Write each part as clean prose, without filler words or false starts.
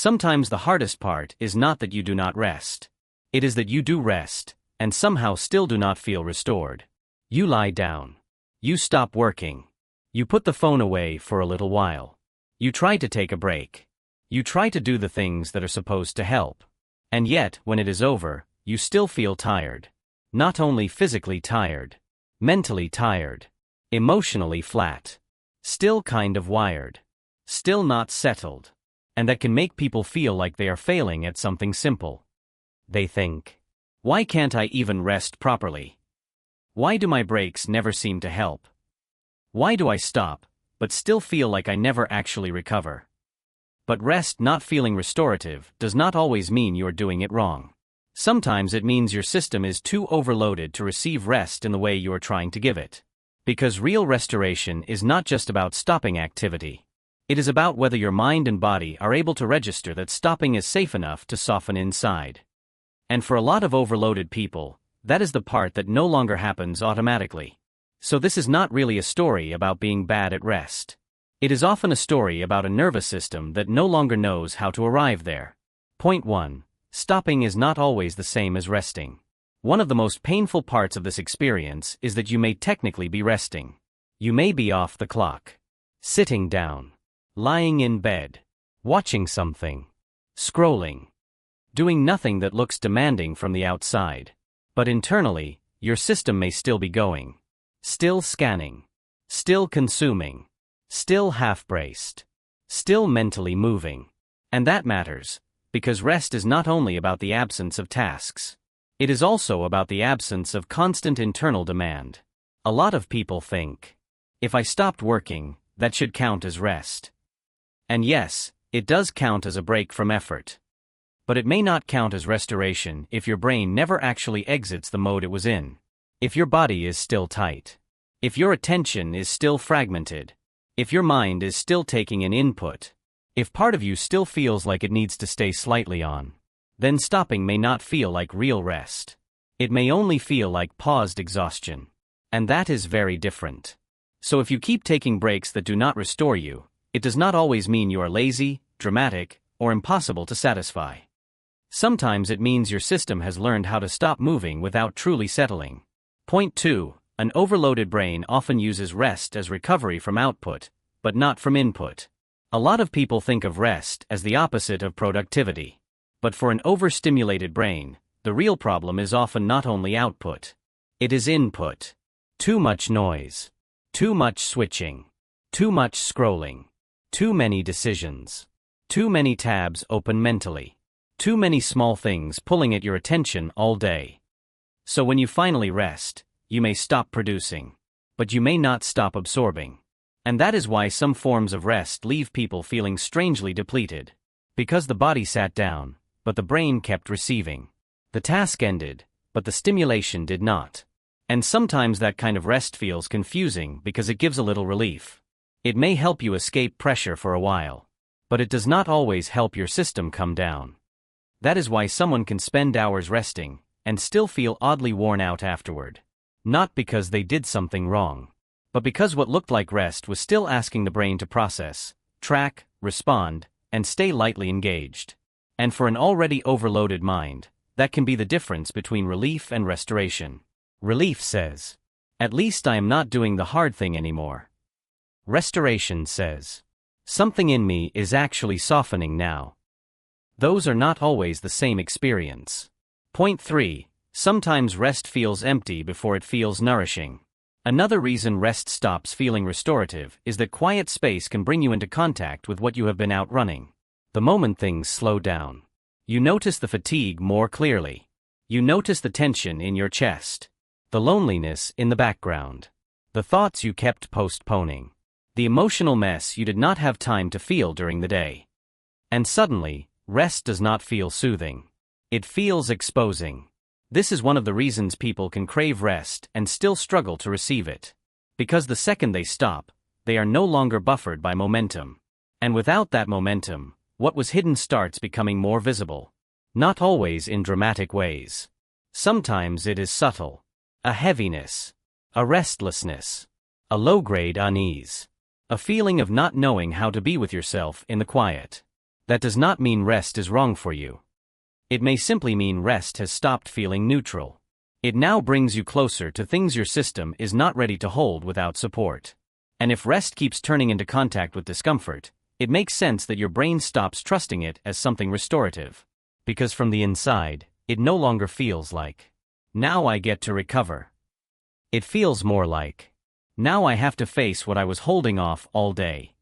Sometimes the hardest part is not that you do not rest. It is that you do rest, and somehow still do not feel restored. You lie down. You stop working. You put the phone away for a little while. You try to take a break. You try to do the things that are supposed to help. And yet, when it is over, you still feel tired. Not only physically tired, mentally tired, emotionally flat, still kind of wired, still not settled. And that can make people feel like they are failing at something simple. They think, why can't I even rest properly? Why do my breaks never seem to help? Why do I stop, but still feel like I never actually recover? But rest not feeling restorative does not always mean you are doing it wrong. Sometimes it means your system is too overloaded to receive rest in the way you are trying to give it. Because real restoration is not just about stopping activity. It is about whether your mind and body are able to register that stopping is safe enough to soften inside. And for a lot of overloaded people, that is the part that no longer happens automatically. So this is not really a story about being bad at rest. It is often a story about a nervous system that no longer knows how to arrive there. Point 1. Stopping is not always the same as resting. One of the most painful parts of this experience is that you may technically be resting. You may be off the clock. Sitting down. Lying in bed. Watching something. Scrolling. Doing nothing that looks demanding from the outside. But internally, your system may still be going. Still scanning. Still consuming. Still half-braced. Still mentally moving. And that matters, because rest is not only about the absence of tasks. It is also about the absence of constant internal demand. A lot of people think, if I stopped working, that should count as rest. And yes, it does count as a break from effort. But it may not count as restoration if your brain never actually exits the mode it was in. If your body is still tight. If your attention is still fragmented. If your mind is still taking in input. If part of you still feels like it needs to stay slightly on. Then stopping may not feel like real rest. It may only feel like paused exhaustion. And that is very different. So if you keep taking breaks that do not restore you, it does not always mean you are lazy, dramatic, or impossible to satisfy. Sometimes it means your system has learned how to stop moving without truly settling. Point 2. An overloaded brain often uses rest as recovery from output, but not from input. A lot of people think of rest as the opposite of productivity. But for an overstimulated brain, the real problem is often not only output. It is input. Too much noise. Too much switching. Too much scrolling. Too many decisions. Too many tabs open mentally. Too many small things pulling at your attention all day. So when you finally rest, you may stop producing. But you may not stop absorbing. And that is why some forms of rest leave people feeling strangely depleted. Because the body sat down, but the brain kept receiving. The task ended, but the stimulation did not. And sometimes that kind of rest feels confusing because it gives a little relief. It may help you escape pressure for a while. But it does not always help your system come down. That is why someone can spend hours resting, and still feel oddly worn out afterward. Not because they did something wrong, but because what looked like rest was still asking the brain to process, track, respond, and stay lightly engaged. And for an already overloaded mind, that can be the difference between relief and restoration. Relief says, at least I am not doing the hard thing anymore. Restoration says, something in me is actually softening now. Those are not always the same experience. Point 3. Sometimes rest feels empty before it feels nourishing. Another reason rest stops feeling restorative is that quiet space can bring you into contact with what you have been outrunning. The moment things slow down, you notice the fatigue more clearly. You notice the tension in your chest, the loneliness in the background, the thoughts you kept postponing, the emotional mess you did not have time to feel during the day. And suddenly, rest does not feel soothing. It feels exposing. This is one of the reasons people can crave rest and still struggle to receive it. Because the second they stop, they are no longer buffered by momentum. And without that momentum, what was hidden starts becoming more visible. Not always in dramatic ways. Sometimes it is subtle. A heaviness. A restlessness. A low-grade unease. A feeling of not knowing how to be with yourself in the quiet. That does not mean rest is wrong for you. It may simply mean rest has stopped feeling neutral. It now brings you closer to things your system is not ready to hold without support. And if rest keeps turning into contact with discomfort, it makes sense that your brain stops trusting it as something restorative. Because from the inside, it no longer feels like, now I get to recover. It feels more like, now I have to face what I was holding off all day.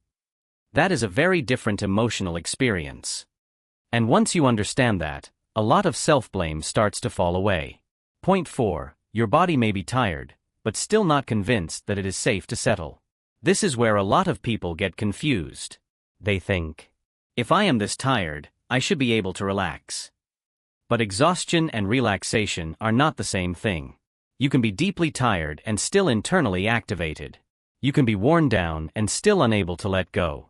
That is a very different emotional experience. And once you understand that, a lot of self-blame starts to fall away. Point 4. Your body may be tired, but still not convinced that it is safe to settle. This is where a lot of people get confused. They think, if I am this tired, I should be able to relax. But exhaustion and relaxation are not the same thing. You can be deeply tired and still internally activated. You can be worn down and still unable to let go.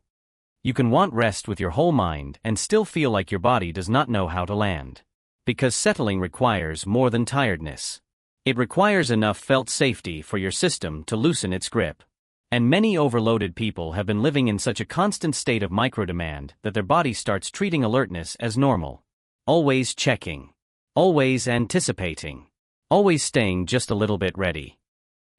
You can want rest with your whole mind and still feel like your body does not know how to land. Because settling requires more than tiredness. It requires enough felt safety for your system to loosen its grip. And many overloaded people have been living in such a constant state of microdemand that their body starts treating alertness as normal. Always checking. Always anticipating. Always staying just a little bit ready.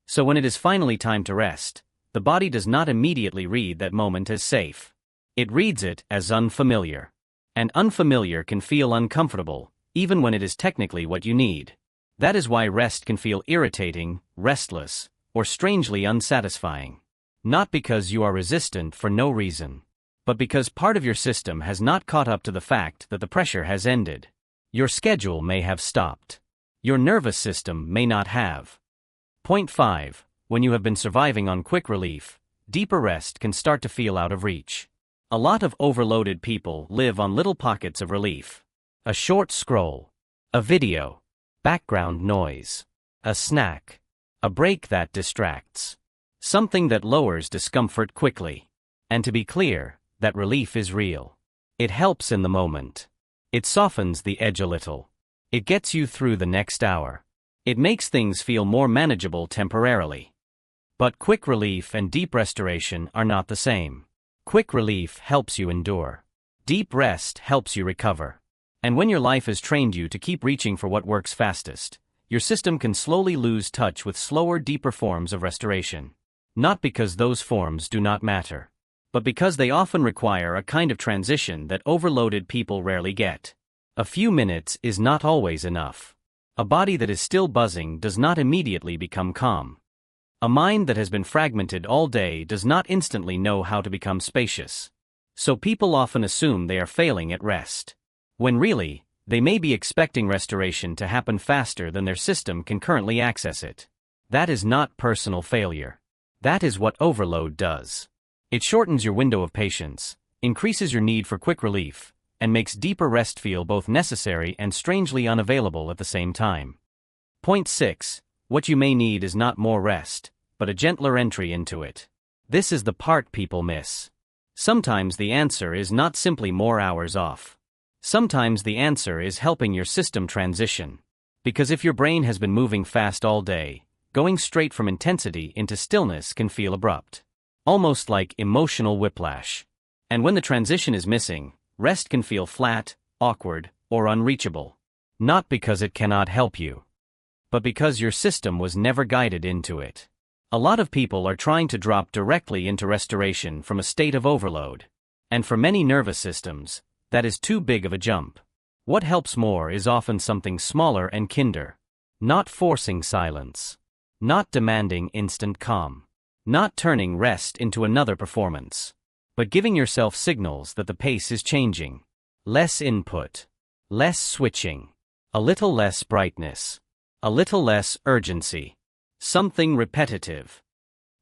So when it is finally time to rest, the body does not immediately read that moment as safe. It reads it as unfamiliar. And unfamiliar can feel uncomfortable, even when it is technically what you need. That is why rest can feel irritating, restless, or strangely unsatisfying. Not because you are resistant for no reason, but because part of your system has not caught up to the fact that the pressure has ended. Your schedule may have stopped. Your nervous system may not have. Point 5. When you have been surviving on quick relief, deeper rest can start to feel out of reach. A lot of overloaded people live on little pockets of relief. A short scroll. A video. Background noise. A snack. A break that distracts. Something that lowers discomfort quickly. And to be clear, that relief is real. It helps in the moment. It softens the edge a little. It gets you through the next hour. It makes things feel more manageable temporarily. But quick relief and deep restoration are not the same. Quick relief helps you endure. Deep rest helps you recover. And when your life has trained you to keep reaching for what works fastest, your system can slowly lose touch with slower, deeper forms of restoration. Not because those forms do not matter, but because they often require a kind of transition that overloaded people rarely get. A few minutes is not always enough. A body that is still buzzing does not immediately become calm. A mind that has been fragmented all day does not instantly know how to become spacious. So people often assume they are failing at rest, when really, they may be expecting restoration to happen faster than their system can currently access it. That is not personal failure. That is what overload does. It shortens your window of patience, increases your need for quick relief, and makes deeper rest feel both necessary and strangely unavailable at the same time. Point 6. What you may need is not more rest, but a gentler entry into it. This is the part people miss. Sometimes the answer is not simply more hours off. Sometimes the answer is helping your system transition. Because if your brain has been moving fast all day, going straight from intensity into stillness can feel abrupt. Almost like emotional whiplash. And when the transition is missing, rest can feel flat, awkward, or unreachable. Not because it cannot help you, but because your system was never guided into it. A lot of people are trying to drop directly into restoration from a state of overload. And for many nervous systems, that is too big of a jump. What helps more is often something smaller and kinder. Not forcing silence. Not demanding instant calm. Not turning rest into another performance. But giving yourself signals that the pace is changing. Less input. Less switching. A little less brightness. A little less urgency. Something repetitive.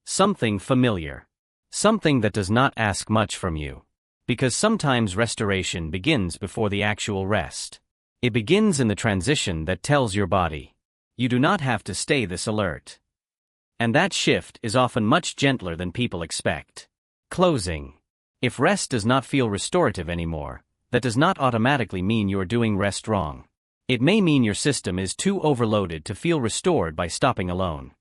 Something familiar. Something that does not ask much from you. Because sometimes restoration begins before the actual rest. It begins in the transition that tells your body, you do not have to stay this alert. And that shift is often much gentler than people expect. Closing. If rest does not feel restorative anymore, that does not automatically mean you are doing rest wrong. It may mean your system is too overloaded to feel restored by stopping alone.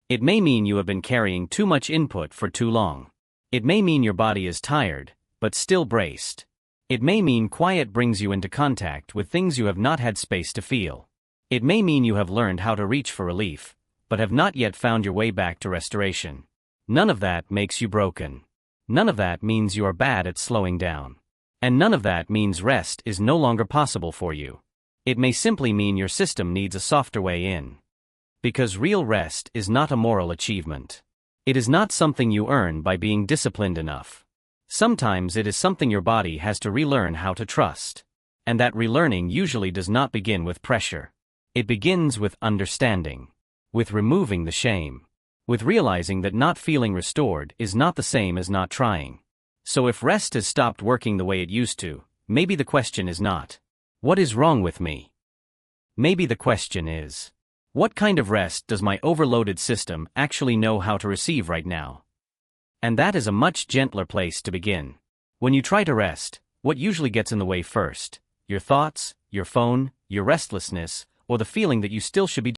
It may mean you have been carrying too much input for too long. It may mean your body is tired, but still braced. It may mean quiet brings you into contact with things you have not had space to feel. It may mean you have learned how to reach for relief, but have not yet found your way back to restoration. None of that makes you broken. None of that means you are bad at slowing down. And none of that means rest is no longer possible for you. It may simply mean your system needs a softer way in. Because real rest is not a moral achievement. It is not something you earn by being disciplined enough. Sometimes it is something your body has to relearn how to trust. And that relearning usually does not begin with pressure. It begins with understanding. With removing the shame. With realizing that not feeling restored is not the same as not trying. So if rest has stopped working the way it used to, maybe the question is not, what is wrong with me? Maybe the question is, what kind of rest does my overloaded system actually know how to receive right now? And that is a much gentler place to begin. When you try to rest, what usually gets in the way first? Your thoughts, your phone, your restlessness, or the feeling that you still should be